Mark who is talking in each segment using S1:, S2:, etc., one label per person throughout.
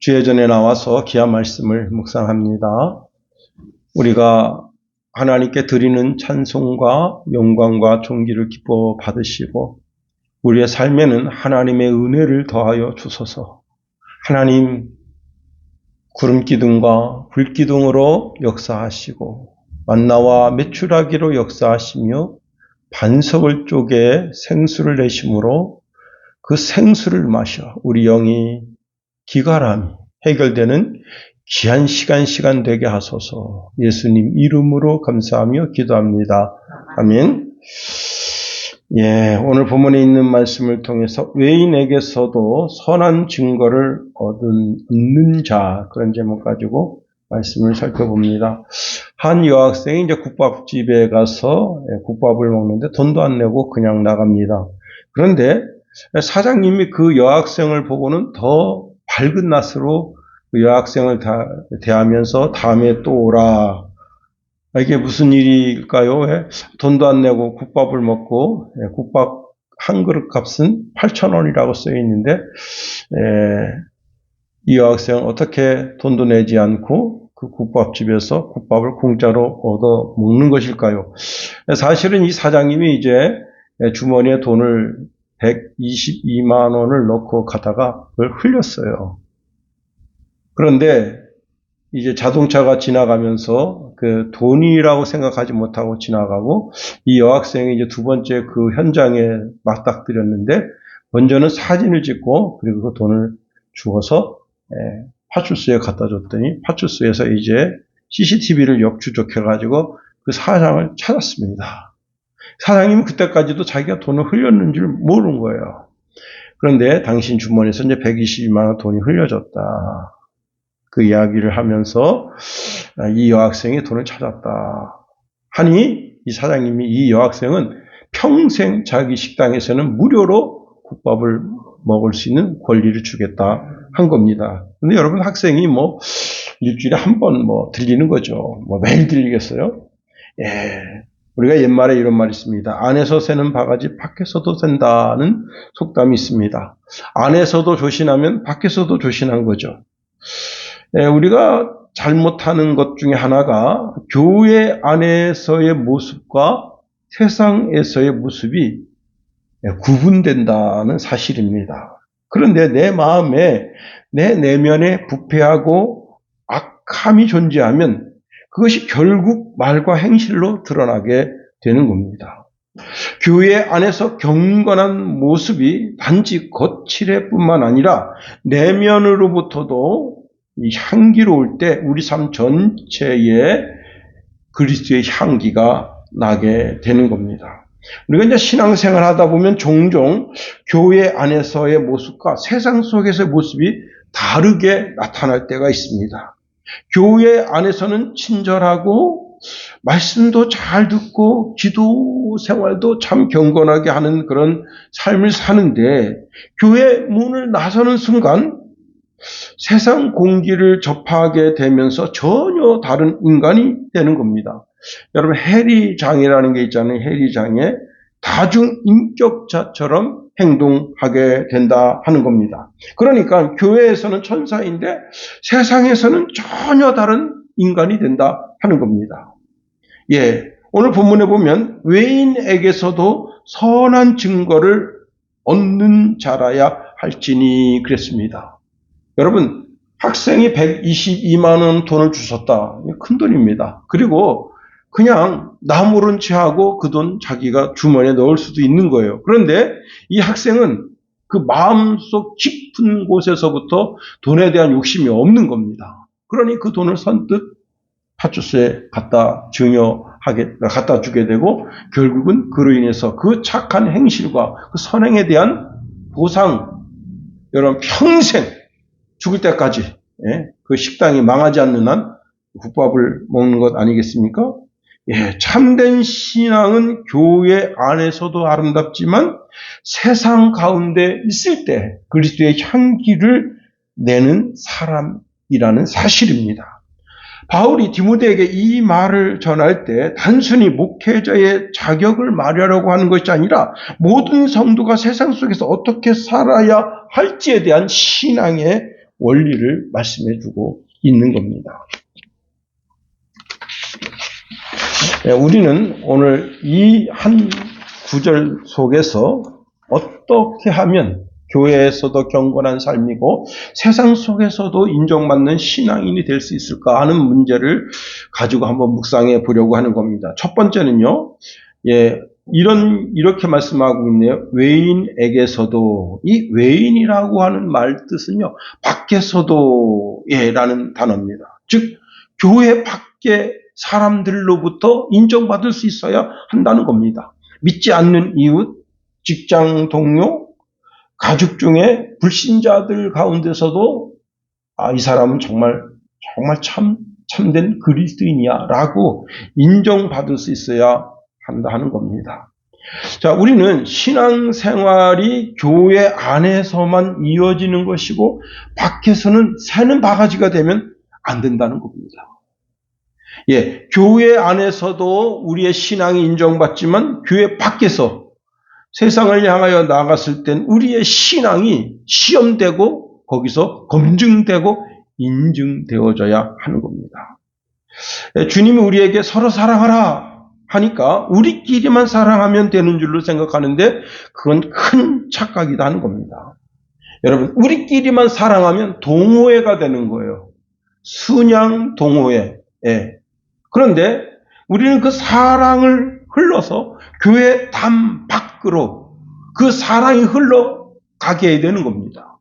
S1: 주의 전에 나와서 귀한 말씀을 묵상합니다. 우리가 하나님께 드리는 찬송과 영광과 존귀를 기뻐 받으시고 우리의 삶에는 하나님의 은혜를 더하여 주소서. 하나님 구름기둥과 불기둥으로 역사하시고 만나와 메추라기로 역사하시며 반석을 쪼개 생수를 내심으로 그 생수를 마셔 우리 영이 기갈함이 해결되는 귀한 시간 되게 하소서. 예수님 이름으로 감사하며 기도합니다. 아멘. 오늘 본문에 있는 말씀을 통해서 외인에게서도 선한 증거를 얻는 자, 그런 제목 가지고 말씀을 살펴봅니다. 한 여학생이 이제 국밥집에 가서 국밥을 먹는데 돈도 안 내고 그냥 나갑니다. 그런데 사장님이 그 여학생을 보고는 더 밝은 낯으로 그 여학생을 대하면서 다음에 또 오라. 이게 무슨 일일까요? 돈도 안 내고 국밥을 먹고 국밥 한 그릇 값은 8,000원이라고 쓰여 있는데 이 여학생은 어떻게 돈도 내지 않고 그 국밥집에서 국밥을 공짜로 얻어 먹는 것일까요? 사실은 이 사장님이 이제 주머니에 돈을 122만 원을 넣고 가다가 그걸 흘렸어요. 그런데 이제 자동차가 지나가면서 그 돈이라고 생각하지 못하고 지나가고 이 여학생이 이제 두 번째 그 현장에 맞닥뜨렸는데 먼저는 사진을 찍고 그리고 그 돈을 주어서 파출소에 갖다 줬더니 파출소에서 이제 CCTV를 역추적해가지고 그 사장을 찾았습니다. 사장님은 그때까지도 자기가 돈을 흘렸는 줄 모르는 거예요. 그런데 당신 주머니에서 이제 122만 원 돈이 흘려졌다. 그 이야기를 하면서 이 여학생이 돈을 찾았다. 하니 이 사장님이 이 여학생은 평생 자기 식당에서는 무료로 국밥을 먹을 수 있는 권리를 주겠다 한 겁니다. 근데 여러분 학생이 일주일에 한 번 들리는 거죠. 매일 들리겠어요? 우리가 옛말에 이런 말이 있습니다. 안에서 새는 바가지 밖에서도 샌다는 속담이 있습니다. 안에서도 조신하면 밖에서도 조신한 거죠. 우리가 잘못하는 것 중에 하나가 교회 안에서의 모습과 세상에서의 모습이 구분된다는 사실입니다. 그런데 내 마음에, 내 내면에 부패하고 악함이 존재하면 그것이 결국 말과 행실로 드러나게 되는 겁니다. 교회 안에서 경건한 모습이 단지 거칠애뿐만 아니라 내면으로부터도 향기로울 때 우리 삶 전체에 그리스도의 향기가 나게 되는 겁니다. 우리가 이제 신앙생활 하다 보면 종종 교회 안에서의 모습과 세상 속에서의 모습이 다르게 나타날 때가 있습니다. 교회 안에서는 친절하고 말씀도 잘 듣고 기도 생활도 참 경건하게 하는 그런 삶을 사는데 교회 문을 나서는 순간 세상 공기를 접하게 되면서 전혀 다른 인간이 되는 겁니다. 여러분 해리 장애라는 게 있잖아요. 해리 장애. 다중인격자처럼 행동하게 된다 하는 겁니다. 그러니까 교회에서는 천사인데 세상에서는 전혀 다른 인간이 된다 하는 겁니다. 오늘 본문에 보면 외인에게서도 선한 증거를 얻는 자라야 할지니 그랬습니다. 여러분 학생이 122만 원 돈을 주셨다. 큰 돈입니다. 그리고 그냥 나 모른 채 하고 그 돈 자기가 주머니에 넣을 수도 있는 거예요. 그런데 이 학생은 그 마음속 깊은 곳에서부터 돈에 대한 욕심이 없는 겁니다. 그러니 그 돈을 선뜻 파출소에 갖다 주게 되고 결국은 그로 인해서 그 착한 행실과 그 선행에 대한 보상, 여러분 평생 죽을 때까지 그 식당이 망하지 않는 한 국밥을 먹는 것 아니겠습니까? 참된 신앙은 교회 안에서도 아름답지만 세상 가운데 있을 때 그리스도의 향기를 내는 사람이라는 사실입니다. 바울이 디모데에게 이 말을 전할 때 단순히 목회자의 자격을 말하려고 하는 것이 아니라 모든 성도가 세상 속에서 어떻게 살아야 할지에 대한 신앙의 원리를 말씀해 주고 있는 겁니다. 우리는 오늘 이 한 구절 속에서 어떻게 하면 교회에서도 경건한 삶이고 세상 속에서도 인정받는 신앙인이 될 수 있을까 하는 문제를 가지고 한번 묵상해 보려고 하는 겁니다. 첫 번째는요, 이렇게 말씀하고 있네요. 외인에게서도, 이 외인이라고 하는 말 뜻은요, 밖에서도, 라는 단어입니다. 즉, 교회 밖에 사람들로부터 인정받을 수 있어야 한다는 겁니다. 믿지 않는 이웃, 직장 동료, 가족 중에 불신자들 가운데서도 이 사람은 정말 참된 그리스도인이야라고 인정받을 수 있어야 한다 하는 겁니다. 자, 우리는 신앙생활이 교회 안에서만 이어지는 것이고 밖에서는 새는 바가지가 되면 안 된다는 겁니다. 교회 안에서도 우리의 신앙이 인정받지만 교회 밖에서 세상을 향하여 나갔을 땐 우리의 신앙이 시험되고 거기서 검증되고 인증되어져야 하는 겁니다. 주님이 우리에게 서로 사랑하라 하니까 우리끼리만 사랑하면 되는 줄로 생각하는데 그건 큰 착각이다 하는 겁니다. 여러분, 우리끼리만 사랑하면 동호회가 되는 거예요. 순양 동호회. 그런데 우리는 그 사랑을 흘러서 교회 담 밖으로 그 사랑이 흘러가게 해야 되는 겁니다.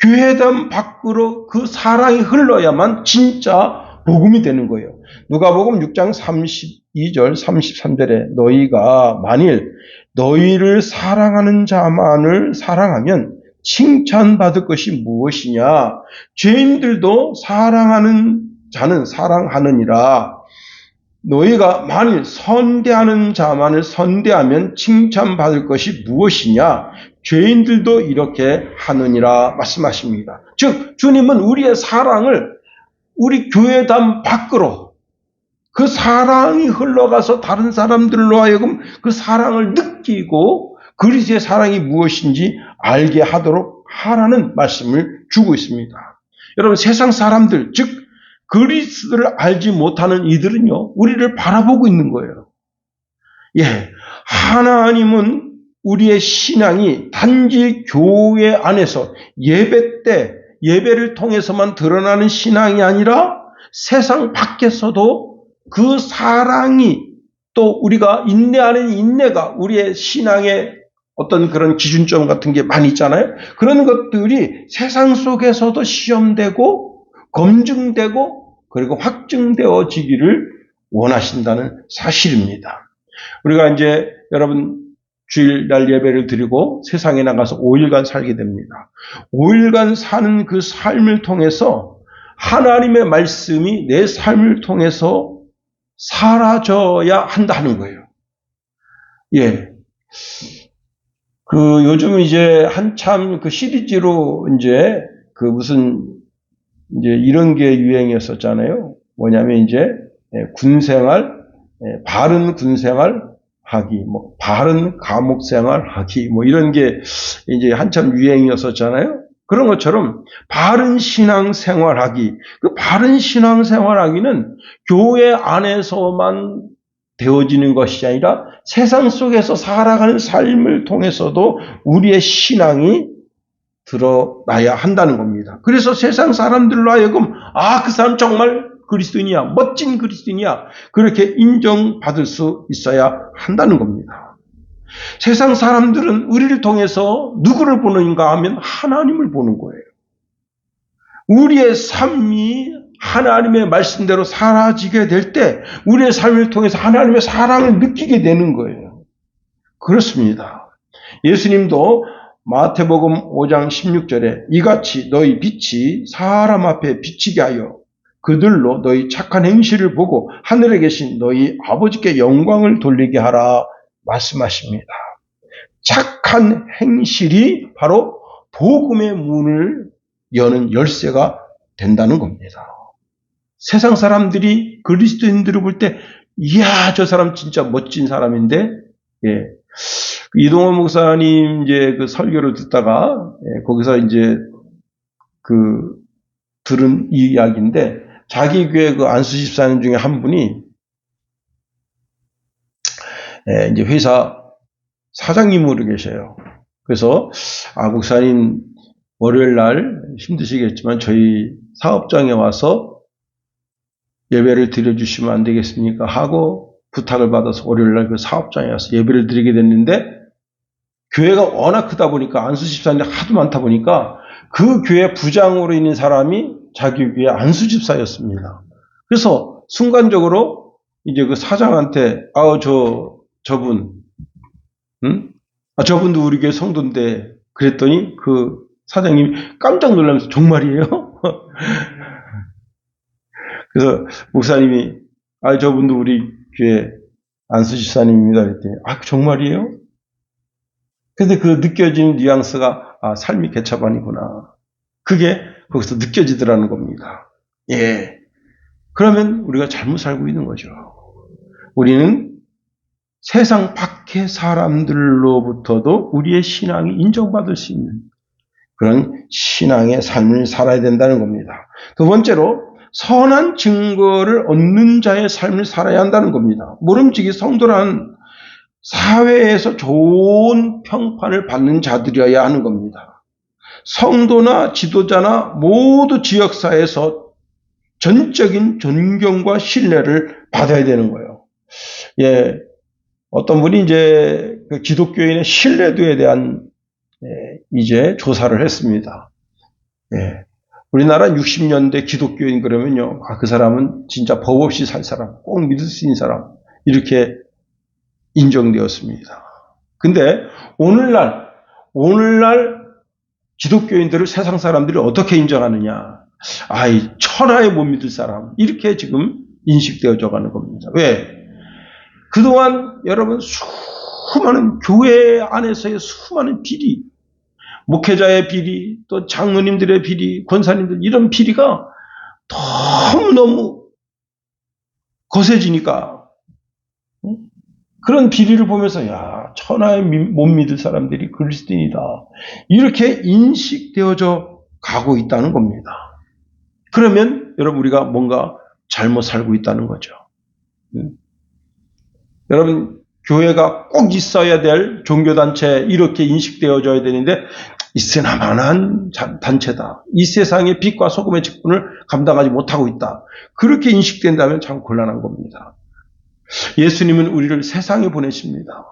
S1: 교회 담 밖으로 그 사랑이 흘러야만 진짜 복음이 되는 거예요. 누가복음 6장 32절 33절에 너희가 만일 너희를 사랑하는 자만을 사랑하면 칭찬받을 것이 무엇이냐? 죄인들도 사랑하는 자는 사랑하느니라. 너희가 만일 선대하는 자만을 선대하면 칭찬받을 것이 무엇이냐? 죄인들도 이렇게 하느니라 말씀하십니다. 즉 주님은 우리의 사랑을 우리 교회당 밖으로 그 사랑이 흘러가서 다른 사람들로 하여금 그 사랑을 느끼고 그리스도의 사랑이 무엇인지 알게 하도록 하라는 말씀을 주고 있습니다. 여러분, 세상 사람들, 즉 그리스도를 알지 못하는 이들은요, 우리를 바라보고 있는 거예요. 하나님은 우리의 신앙이 단지 교회 안에서 예배 때 예배를 통해서만 드러나는 신앙이 아니라 세상 밖에서도 그 사랑이 또 우리가 인내하는 인내가 우리의 신앙의 어떤 그런 기준점 같은 게 많이 있잖아요. 그런 것들이 세상 속에서도 시험되고 검증되고 그리고 확증되어지기를 원하신다는 사실입니다. 우리가 이제 여러분 주일날 예배를 드리고 세상에 나가서 5일간 살게 됩니다. 5일간 사는 그 삶을 통해서 하나님의 말씀이 내 삶을 통해서 사라져야 한다는 거예요. 요즘 이제 한참 그 시리즈로 이제 이제 이런 게 유행이었었잖아요. 뭐냐면 이제 군생활, 바른 군생활 하기, 바른 감옥생활 하기, 이런 게 이제 한참 유행이었었잖아요. 그런 것처럼 바른 신앙생활 하기, 그 바른 신앙생활 하기는 교회 안에서만 되어지는 것이 아니라 세상 속에서 살아가는 삶을 통해서도 우리의 신앙이 드러나야 한다는 겁니다. 그래서 세상 사람들로 하여금 그 사람 정말 그리스도인이야, 멋진 그리스도인이야, 그렇게 인정받을 수 있어야 한다는 겁니다. 세상 사람들은 우리를 통해서 누구를 보는가 하면 하나님을 보는 거예요. 우리의 삶이 하나님의 말씀대로 사라지게 될 때 우리의 삶을 통해서 하나님의 사랑을 느끼게 되는 거예요. 그렇습니다. 예수님도 마태복음 5장 16절에 이같이 너희 빛이 사람 앞에 비치게 하여 그들로 너희 착한 행실을 보고 하늘에 계신 너희 아버지께 영광을 돌리게 하라 말씀하십니다. 착한 행실이 바로 복음의 문을 여는 열쇠가 된다는 겁니다. 세상 사람들이 그리스도인들을 볼 때 이야, 저 사람 진짜 멋진 사람인데, 이동원 목사님 이제 그 설교를 듣다가 거기서 이제 들은 이야기인데, 자기 교회 그 안수 집사님 중에 한 분이 이제 회사 사장님으로 계셔요. 그래서 목사님 월요일 날 힘드시겠지만 저희 사업장에 와서 예배를 드려주시면 안 되겠습니까? 하고 부탁을 받아서 월요일 날 그 사업장에 와서 예배를 드리게 됐는데, 교회가 워낙 크다 보니까 안수 집사님이 하도 많다 보니까 그 교회 부장으로 있는 사람이 자기 교회 안수 집사였습니다. 그래서 순간적으로 이제 그 사장한테 저분 저분도 우리 교회 성도인데, 그랬더니 그 사장님이 깜짝 놀라면서 정말이에요? 그래서 목사님이 저분도 우리 교회 안수 집사님입니다. 그랬더니 정말이에요? 근데 그 느껴지는 뉘앙스가 삶이 개차반이구나. 그게 거기서 느껴지더라는 겁니다. 예. 그러면 우리가 잘못 살고 있는 거죠. 우리는 세상 밖의 사람들로부터도 우리의 신앙이 인정받을 수 있는 그런 신앙의 삶을 살아야 된다는 겁니다. 두 번째로, 선한 증거를 얻는 자의 삶을 살아야 한다는 겁니다. 모름지기 성도란 사회에서 좋은 평판을 받는 자들이어야 하는 겁니다. 성도나 지도자나 모두 지역사회에서 전적인 존경과 신뢰를 받아야 되는 거예요. 예, 어떤 분이 이제 그 기독교인의 신뢰도에 대한 이제 조사를 했습니다. 예, 우리나라 60년대 기독교인 그러면요, 그 사람은 진짜 법 없이 살 사람, 꼭 믿을 수 있는 사람, 이렇게 인정되었습니다. 근데 오늘날 기독교인들을 세상 사람들이 어떻게 인정하느냐? 이 천하에 못 믿을 사람, 이렇게 지금 인식되어져 가는 겁니다. 왜? 그동안 여러분 수많은 교회 안에서의 수많은 비리, 목회자의 비리, 또 장로님들의 비리, 권사님들, 이런 비리가 너무너무 거세지니까 그런 비리를 보면서 천하에 못 믿을 사람들이 그리스도인이다, 이렇게 인식되어져 가고 있다는 겁니다. 그러면 여러분, 우리가 뭔가 잘못 살고 있다는 거죠. 여러분, 교회가 꼭 있어야 될 종교단체, 이렇게 인식되어져야 되는데 있으나 마나한 단체다, 이 세상의 빛과 소금의 직분을 감당하지 못하고 있다, 그렇게 인식된다면 참 곤란한 겁니다. 예수님은 우리를 세상에 보내십니다.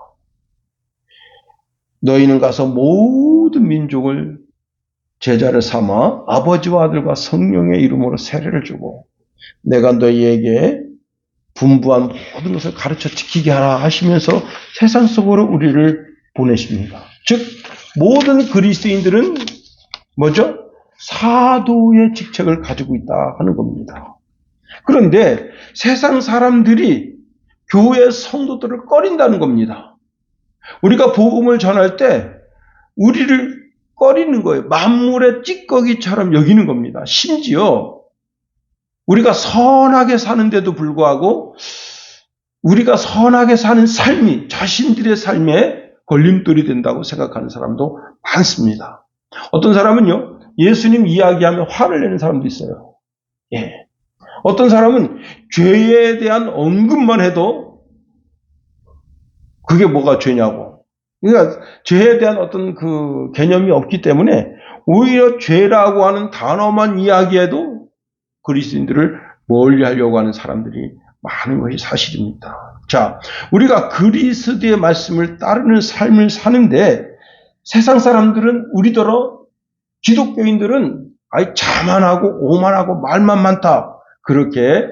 S1: 너희는 가서 모든 민족을 제자를 삼아 아버지와 아들과 성령의 이름으로 세례를 주고 내가 너희에게 분부한 모든 것을 가르쳐 지키게 하라 하시면서 세상 속으로 우리를 보내십니다. 즉 모든 그리스도인들은 뭐죠? 사도의 직책을 가지고 있다 하는 겁니다. 그런데 세상 사람들이 교회 성도들을 꺼린다는 겁니다. 우리가 복음을 전할 때 우리를 꺼리는 거예요. 만물의 찌꺼기처럼 여기는 겁니다. 심지어 우리가 선하게 사는데도 불구하고 우리가 선하게 사는 삶이 자신들의 삶에 걸림돌이 된다고 생각하는 사람도 많습니다. 어떤 사람은요, 예수님 이야기하면 화를 내는 사람도 있어요. 예. 어떤 사람은 죄에 대한 언급만 해도 그게 뭐가 죄냐고. 그러니까 죄에 대한 어떤 그 개념이 없기 때문에 오히려 죄라고 하는 단어만 이야기해도 그리스도인들을 멀리하려고 하는 사람들이 많은 것이 사실입니다. 자, 우리가 그리스도의 말씀을 따르는 삶을 사는데 세상 사람들은 우리더러 기독교인들은 자만하고 오만하고 말만 많다, 그렇게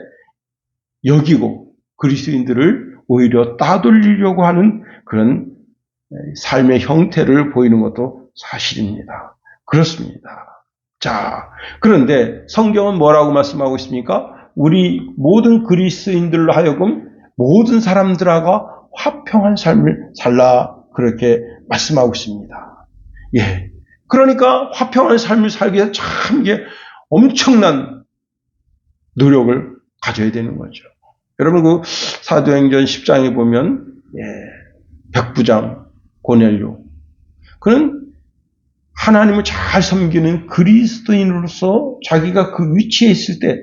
S1: 여기고 그리스도인들을 오히려 따돌리려고 하는 그런 삶의 형태를 보이는 것도 사실입니다. 그렇습니다. 자, 그런데 성경은 뭐라고 말씀하고 있습니까? 우리 모든 그리스도인들로 하여금 모든 사람들하고 화평한 삶을 살라, 그렇게 말씀하고 있습니다. 예. 그러니까 화평한 삶을 살기 위해서 참 이게 엄청난 노력을 가져야 되는 거죠. 여러분, 그 사도행전 10장에 보면 백부장 고넬료, 그는 하나님을 잘 섬기는 그리스도인으로서 자기가 그 위치에 있을 때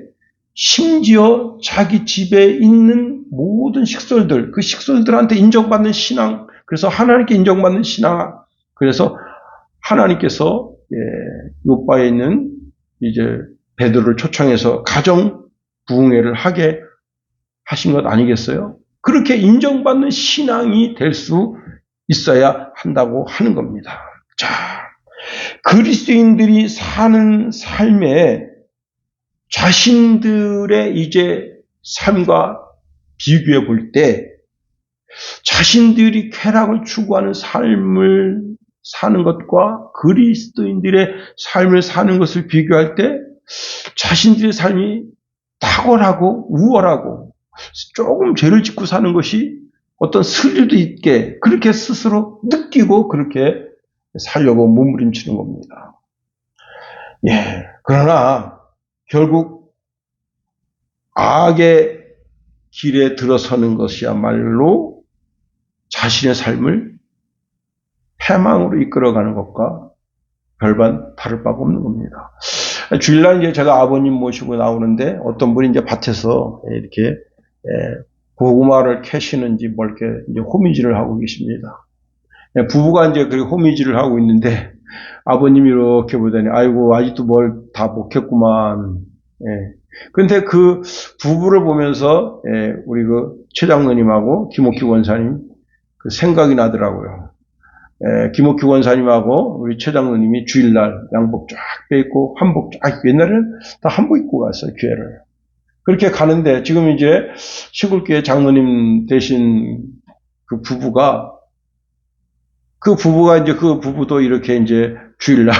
S1: 심지어 자기 집에 있는 모든 식솔들, 그 식솔들한테 인정받는 신앙, 그래서 하나님께 인정받는 신앙, 그래서 하나님께서 요바에 있는 이제 베드로를 초청해서 가정 부흥회를 하게 하신 것 아니겠어요? 그렇게 인정받는 신앙이 될 수 있어야 한다고 하는 겁니다. 자, 그리스도인들이 사는 삶에 자신들의 이제 삶과 비교해 볼 때 자신들이 쾌락을 추구하는 삶을 사는 것과 그리스도인들의 삶을 사는 것을 비교할 때 자신들의 삶이 탁월하고 우월하고 조금 죄를 짓고 사는 것이 어떤 스릴도 있게 그렇게 스스로 느끼고 그렇게 살려고 몸부림치는 겁니다. 예. 그러나 결국 악의 길에 들어서는 것이야말로 자신의 삶을 패망으로 이끌어가는 것과 별반 다를 바가 없는 겁니다. 주일날 이제 제가 아버님 모시고 나오는데 어떤 분이 이제 밭에서 이렇게 고구마를 캐시는지 뭐 이렇게 이제 호미질을 하고 계십니다. 부부가 이제 그 호미질을 하고 있는데 아버님이 이렇게 보더니 아이고 아직도 뭘 다 못 캤구만. 그런데 그 부부를 보면서 우리 그 최장로님하고 김옥기 원사님 그 생각이 나더라고요. 김옥기 원사님하고 우리 최장로님이 주일날 양복 쫙 빼입고 한복 쫙 옛날에는 다 한복 입고 갔어요 교회를. 그렇게 가는데 지금 이제 시골교회 장로님 되신 그 부부가 이제 그 부부도 이렇게 이제 주일날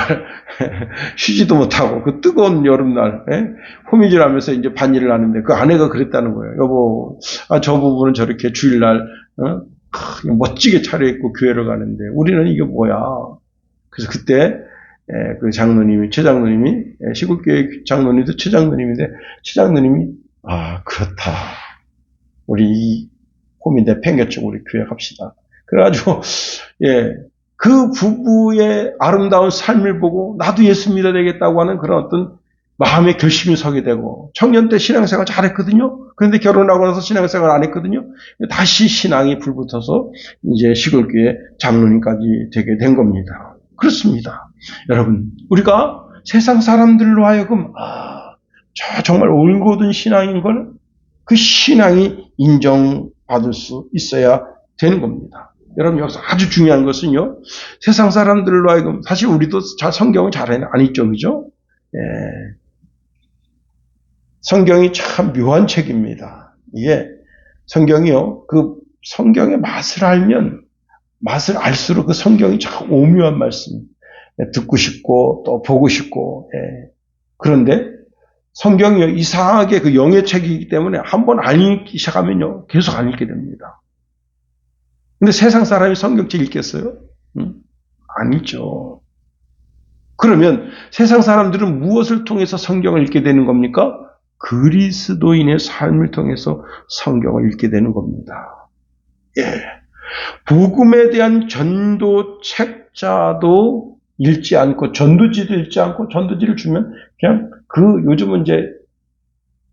S1: 쉬지도 못하고 그 뜨거운 여름날 호미질 하면서 이제 반일을 하는데 그 아내가 그랬다는 거예요. 여보, 저 부부는 저렇게 주일날 멋지게 차려입고 교회를 가는데 우리는 이게 뭐야. 그래서 그때 그 장로님이 최장로님이 시골교회 장로님도 최장로님인데 최장로님이 그렇다. 우리 이 호미 내팽개치고 우리 교회 갑시다. 그래가지고 그 부부의 아름다운 삶을 보고 나도 예수 믿어야 되겠다고 하는 그런 어떤 마음의 결심이 서게 되고 청년 때 신앙생활 잘했거든요. 그런데 결혼하고 나서 신앙생활 안 했거든요. 다시 신앙이 불붙어서 이제 시골교회 장로님까지 되게 된 겁니다. 그렇습니다. 여러분 우리가 세상 사람들로 하여금 저 정말 올곧은 신앙인 걸 그 신앙이 인정받을 수 있어야 되는 겁니다. 여러분 여기서 아주 중요한 것은요. 세상 사람들로 하여금 사실 우리도 성경을 잘 안 읽죠. 그죠? 성경이 참 묘한 책입니다. 이게 성경이요. 그 성경의 맛을 알면 맛을 알수록 그 성경이 참 오묘한 말씀 듣고 싶고 또 보고 싶고 그런데 성경이요. 이상하게 그 영의 책이기 때문에 한번 안 읽기 시작하면요. 계속 안 읽게 됩니다. 근데 세상 사람이 성경책 읽겠어요? 안 읽죠. 그러면 세상 사람들은 무엇을 통해서 성경을 읽게 되는 겁니까? 그리스도인의 삶을 통해서 성경을 읽게 되는 겁니다. 복음에 대한 전도 책자도 읽지 않고 전도지도 읽지 않고 전도지를 주면 그냥 요즘은 이제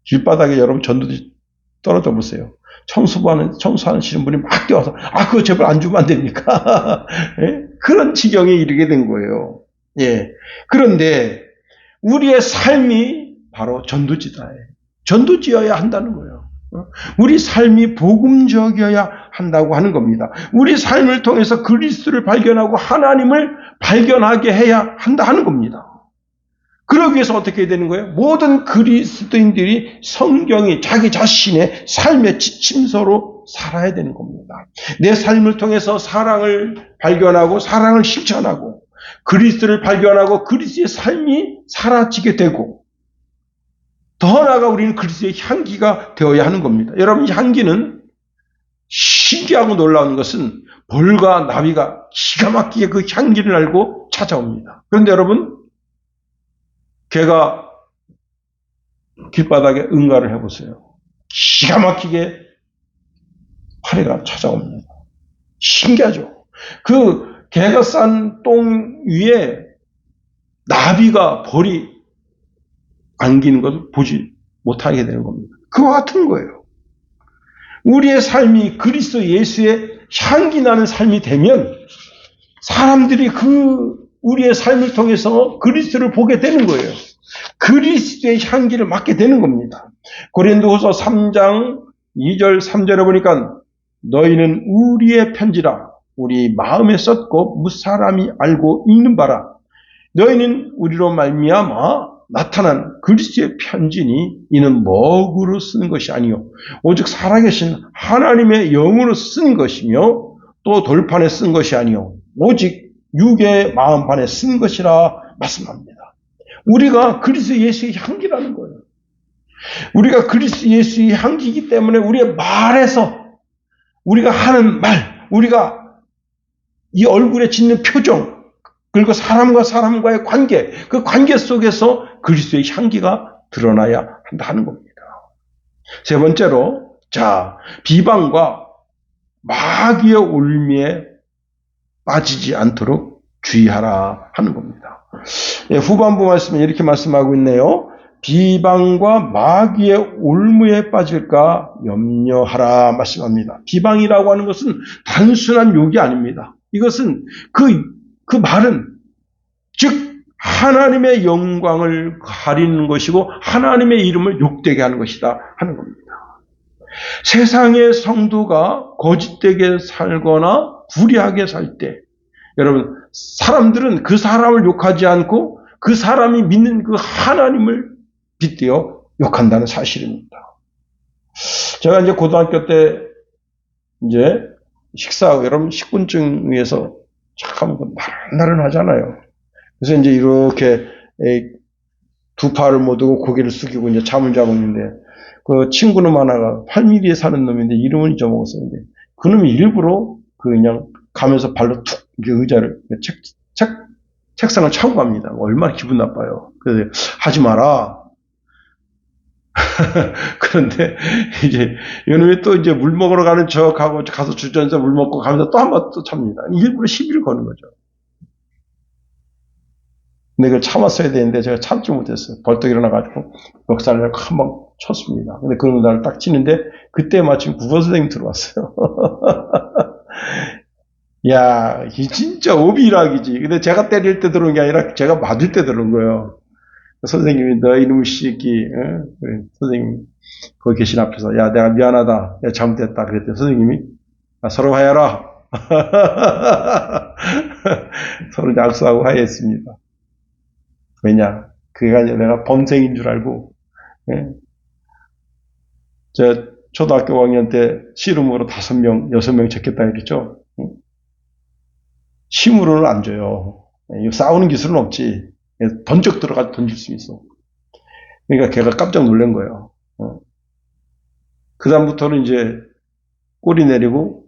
S1: 길바닥에 여러분 전도지 떨어져 보세요. 청소하시는 분이 막 뛰어와서 그거 제발 안 주면 안 됩니까? 그런 지경에 이르게 된 거예요. 그런데 우리의 삶이 바로 전도지다. 전도지어야 한다는 거예요. 우리 삶이 복음적이어야 한다고 하는 겁니다. 우리 삶을 통해서 그리스도를 발견하고 하나님을 발견하게 해야 한다 하는 겁니다. 그러기 위해서 어떻게 해야 되는 거예요? 모든 그리스도인들이 성경이 자기 자신의 삶의 지침서로 살아야 되는 겁니다. 내 삶을 통해서 사랑을 발견하고 사랑을 실천하고 그리스도를 발견하고 그리스도의 삶이 사라지게 되고 더 나아가 우리는 그리스도의 향기가 되어야 하는 겁니다. 여러분 이 향기는 신기하고 놀라운 것은 벌과 나비가 기가 막히게 그 향기를 알고 찾아옵니다. 그런데 여러분 개가 길바닥에 응가를 해보세요. 기가 막히게 파리가 찾아옵니다. 신기하죠. 그 개가 싼 똥 위에 나비가 벌이 안기는 것을 보지 못하게 되는 겁니다. 그와 같은 거예요. 우리의 삶이 그리스도 예수의 향기 나는 삶이 되면 사람들이 우리의 삶을 통해서 그리스도를 보게 되는 거예요. 그리스도의 향기를 맡게 되는 겁니다. 고린도후서 3장 2절 3절에 보니까 너희는 우리의 편지라 우리 마음에 썼고 무사람이 알고 읽는 바라 너희는 우리로 말미암아 나타난 그리스도의 편지니 이는 먹으로 쓰는 것이 아니요 오직 살아계신 하나님의 영으로 쓴 것이며 또 돌판에 쓴 것이 아니요 오직 육의 마음판에 쓴 것이라 말씀합니다. 우리가 그리스도 예수의 향기라는 거예요. 우리가 그리스도 예수의 향기이기 때문에 우리의 말에서 우리가 하는 말, 우리가 이 얼굴에 짓는 표정, 그리고 사람과 사람과의 관계, 그 관계 속에서 그리스도의 향기가 드러나야 한다는 겁니다. 세 번째로, 비방과 마귀의 올미에 빠지지 않도록 주의하라 하는 겁니다. 후반부 말씀에 이렇게 말씀하고 있네요. 비방과 마귀의 올무에 빠질까 염려하라 말씀합니다. 비방이라고 하는 것은 단순한 욕이 아닙니다. 이것은 그 말은 즉 하나님의 영광을 가리는 것이고 하나님의 이름을 욕되게 하는 것이다 하는 겁니다. 세상의 성도가 거짓되게 살거나 불의하게 살 때 여러분 사람들은 그 사람을 욕하지 않고 그 사람이 믿는 그 하나님을 빗대어 욕한다는 사실입니다. 제가 이제 고등학교 때 이제 식사하고 여러분 식곤증 위해서 참 나른하잖아요. 그래서 이제 이렇게 두 팔을 모두고 고개를 숙이고 이제 잠을 자고 있는데 그 친구는 하나가 8mm에 사는 놈인데 이름은 잊어먹었어요. 근데 그 놈이 일부러 그냥 가면서 발로 툭 의자를 책상을 차고 갑니다. 얼마나 기분 나빠요. 그래서 하지 마라. 그런데 이제 이놈이 또 이제 물 먹으러 가는 척하고 가서 주전에서 물 먹고 가면서 또 한 번 또 찹니다. 일부러 시비를 거는 거죠. 근데 그걸 참았어야 되는데 제가 참지 못했어요. 벌떡 일어나가지고 멱살을 한 번 쳤습니다. 근데 그런 날을 딱 치는데 그때 마침 국어 선생님 들어왔어요. 야, 이 진짜 오비락이지. 근데 제가 때릴 때 들어온 게 아니라 제가 맞을 때 들어온 거예요. 선생님이 너 이놈의 새끼, 그래, 선생님 거기 계신 앞에서 야 내가 미안하다, 야 잘못했다 그랬더니 선생님이 서로 화해하라. 서로 약속하고 화해했습니다. 왜냐? 그가 내가 범생인 줄 알고, 저 초등학교 5학년 때 씨름으로 5명, 6명 잡겠다 그랬죠. 힘으로는 안 줘요. 싸우는 기술은 없지. 던적 들어가서 던질 수 있어. 그러니까 걔가 깜짝 놀란 거예요. 그 다음부터는 이제 꼬리 내리고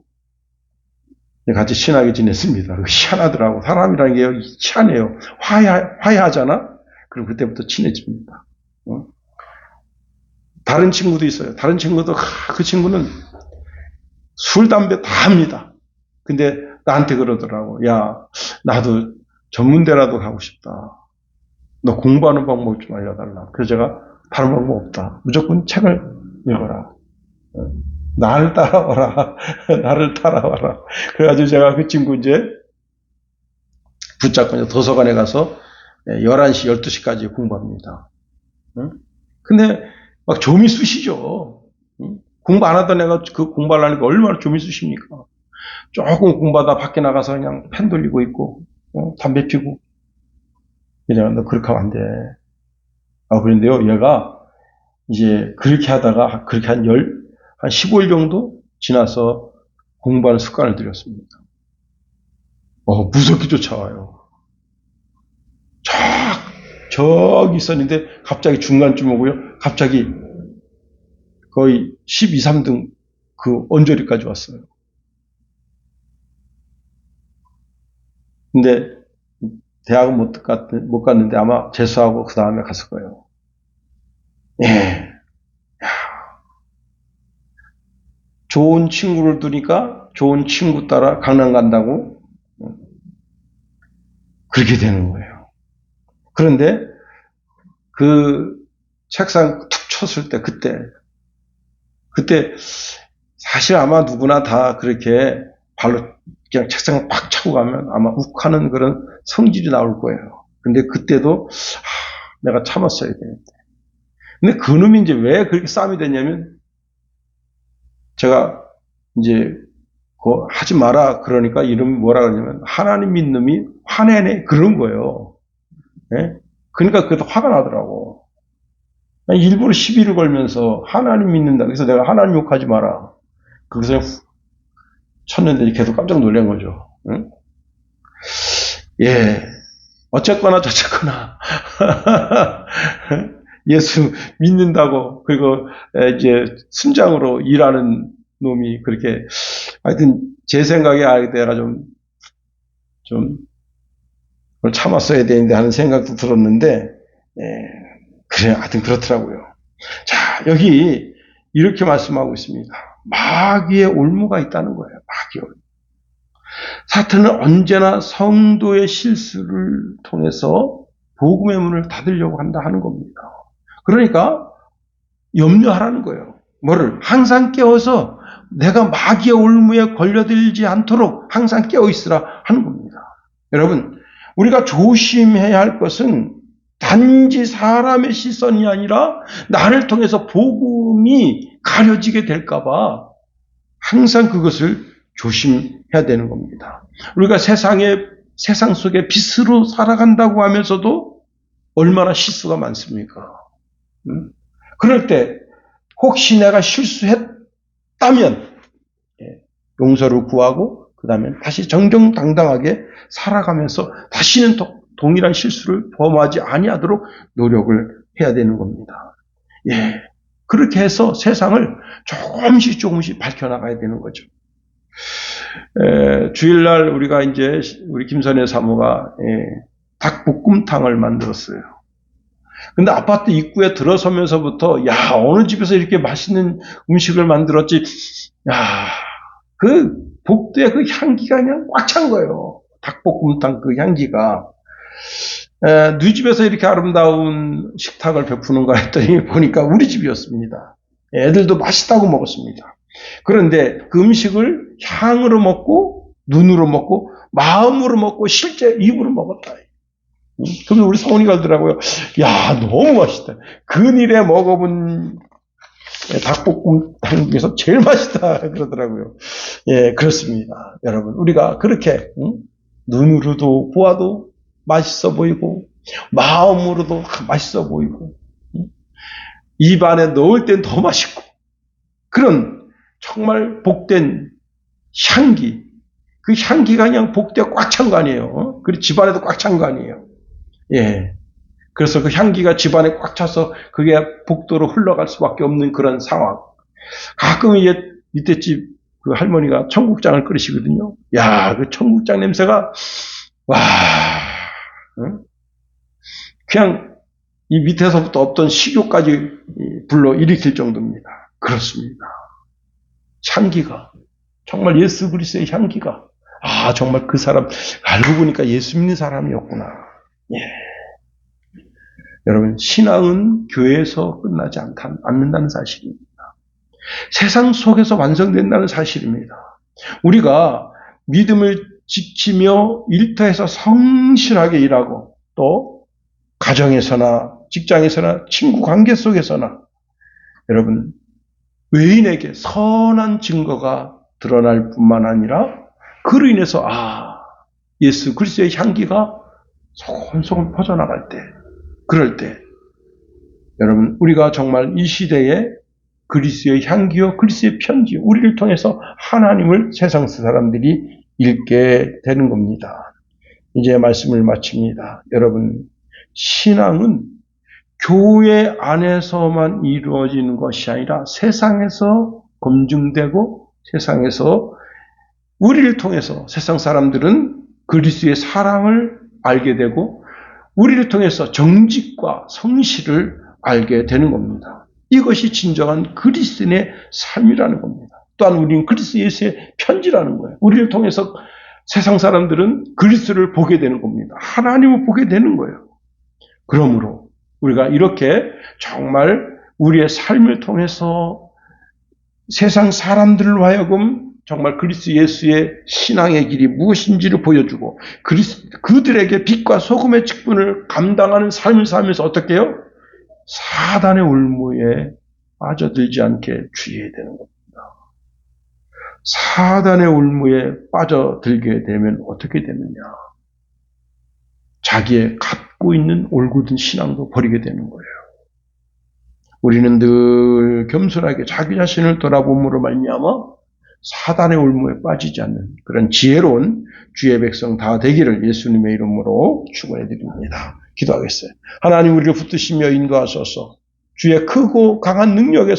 S1: 같이 친하게 지냈습니다. 희한하더라고. 사람이라는 게 희한해요. 화해하잖아? 그럼 그때부터 친해집니다. 다른 친구도 있어요. 다른 친구도, 그 친구는 술, 담배 다 합니다. 근데 나한테 그러더라고. 야, 나도 전문대라도 가고 싶다. 너 공부하는 방법 좀 알려달라. 그래서 제가 다른 방법 없다. 무조건 책을 읽어라. 나를 따라와라. 나를 따라와라. 그래가지고 제가 그 친구 이제 붙잡고 도서관에 가서 11시, 12시까지 공부합니다. 근데 막 좀이 쑤시죠. 공부 안 하던 애가 그 공부를 하니까 얼마나 좀이 쑤십니까? 조금 공부하다 밖에 나가서 그냥 펜 돌리고 있고, 담배 피고. 그냥 너 그렇게 하면 안 돼. 그런데요, 얘가 이제 그렇게 하다가 그렇게 한 15일 정도 지나서 공부하는 습관을 들였습니다. 무섭게 쫓아와요. 저기 있었는데 갑자기 중간쯤 오고요. 갑자기 거의 12, 3등 그 언저리까지 왔어요. 근데 대학은 못 갔는데 아마 재수하고 그 다음에 갔을 거예요. 예. 좋은 친구를 두니까 좋은 친구 따라 강남 간다고 그렇게 되는 거예요. 그런데 그 책상 툭 쳤을 때 그때 사실 아마 누구나 다 그렇게 발로 그냥 책상을 팍 차고 가면 아마 욱하는 그런 성질이 나올 거예요. 근데 그때도 내가 참았어야 되는데. 근데 그놈이 이제 왜 그렇게 싸움이 됐냐면 제가 이제 하지 마라 그러니까 이름이 뭐라 그러냐면 하나님 믿는 놈이 화내네 그런 거예요. 네? 그러니까 그것도 화가 나더라고. 일부러 시비를 걸면서 하나님 믿는다. 그래서 내가 하나님 욕하지 마라. 그것을 쳤는데 걔도 깜짝 놀란 거죠. 응? 예. 어쨌거나 저쨌거나 예수 믿는다고 그리고 이제 순장으로 일하는 놈이 그렇게 하여튼 제 생각에 내가 좀 그걸 참았어야 되는데 하는 생각도 들었는데 그래 하여튼 그렇더라고요. 자 여기 이렇게 말씀하고 있습니다. 마귀의 올무가 있다는 거예요. 마귀의 올무. 사탄은 언제나 성도의 실수를 통해서 복음의 문을 닫으려고 한다 하는 겁니다. 그러니까 염려하라는 거예요. 뭐를? 항상 깨워서 내가 마귀의 올무에 걸려들지 않도록 항상 깨어 있으라 하는 겁니다. 여러분, 우리가 조심해야 할 것은 단지 사람의 시선이 아니라 나를 통해서 복음이 가려지게 될까봐 항상 그것을 조심해야 되는 겁니다. 우리가 세상 속에 빛으로 살아간다고 하면서도 얼마나 실수가 많습니까? 그럴 때 혹시 내가 실수했다면 용서를 구하고 그 다음에 다시 정정당당하게 살아가면서 다시는 동일한 실수를 범하지 아니하도록 노력을 해야 되는 겁니다. 예, 그렇게 해서 세상을 조금씩 밝혀나가야 되는 거죠. 주일날 우리가 이제 우리 김선혜 사모가 닭볶음탕을 만들었어요. 근데 아파트 입구에 들어서면서부터 야 어느 집에서 이렇게 맛있는 음식을 만들었지. 야 그 복도에 그 향기가 그냥 꽉 찬 거예요. 닭볶음탕 그 향기가. 누 집에서 이렇게 아름다운 식탁을 베푸는가 했더니 보니까 우리 집이었습니다. 애들도 맛있다고 먹었습니다. 그런데 그 음식을 향으로 먹고 눈으로 먹고 마음으로 먹고 실제 입으로 먹었다. 그러면 우리 성훈이가 그러더라고요. 야 너무 맛있다. 근일에 먹어본 닭볶음탕 중에서 제일 맛있다 그러더라고요. 예, 그렇습니다. 여러분 우리가 그렇게 눈으로도 보아도 맛있어 보이고 마음으로도 맛있어 보이고 입 안에 넣을 땐 더 맛있고 그런 정말 복된 향기, 그 향기가 그냥 복대에 꽉 찬 거 아니에요. 그리고 집안에도 꽉 찬 거 아니에요. 예. 그래서 그 향기가 집안에 꽉 차서 그게 복도로 흘러갈 수밖에 없는 그런 상황. 가끔 밑에 집 그 할머니가 청국장을 끓이시거든요. 야, 그 청국장 냄새가 와, 그냥 이 밑에서부터 없던 식욕까지 불러 일으킬 정도입니다. 그렇습니다. 향기가 정말 예수 그리스도의 향기가 정말 그 사람 알고 보니까 예수 믿는 사람이었구나. 예. 여러분 신앙은 교회에서 끝나지 않는다는 사실입니다. 세상 속에서 완성된다는 사실입니다. 우리가 믿음을 지키며 일터에서 성실하게 일하고 또 가정에서나 직장에서나 친구 관계 속에서나 여러분 외인에게 선한 증거가 드러날 뿐만 아니라 그로 인해서 예수 그리스도의 향기가 소곤소곤 퍼져나갈 때 그럴 때 여러분 우리가 정말 이 시대에 그리스도의 향기요 그리스도의 편지요 우리를 통해서 하나님을 세상 사람들이 읽게 되는 겁니다. 이제 말씀을 마칩니다. 여러분 신앙은 교회 안에서만 이루어지는 것이 아니라 세상에서 검증되고 세상에서 우리를 통해서 세상 사람들은 그리스도의 사랑을 알게 되고 우리를 통해서 정직과 성실을 알게 되는 겁니다. 이것이 진정한 그리스도인의 삶이라는 겁니다. 또한 우리는 그리스도 예수의 편지라는 거예요. 우리를 통해서 세상 사람들은 그리스도를 보게 되는 겁니다. 하나님을 보게 되는 거예요. 그러므로 우리가 이렇게 정말 우리의 삶을 통해서 세상 사람들로 하여금 정말 그리스도 예수의 신앙의 길이 무엇인지를 보여주고 그들에게 빛과 소금의 직분을 감당하는 삶을 살면서 어떻게 해요? 사단의 올무에 빠져들지 않게 주의해야 되는 겁니다. 사단의 올무에 빠져들게 되면 어떻게 되느냐? 자기의 갖고 있는 올곧은 신앙도 버리게 되는 거예요. 우리는 늘 겸손하게 자기 자신을 돌아봄으로 말미암아 사단의 올무에 빠지지 않는 그런 지혜로운 주의 백성 다 되기를 예수님의 이름으로 축원해 드립니다. 기도하겠어요. 하나님, 우리를 붙드시며 인도하소서. 주의 크고 강한 능력에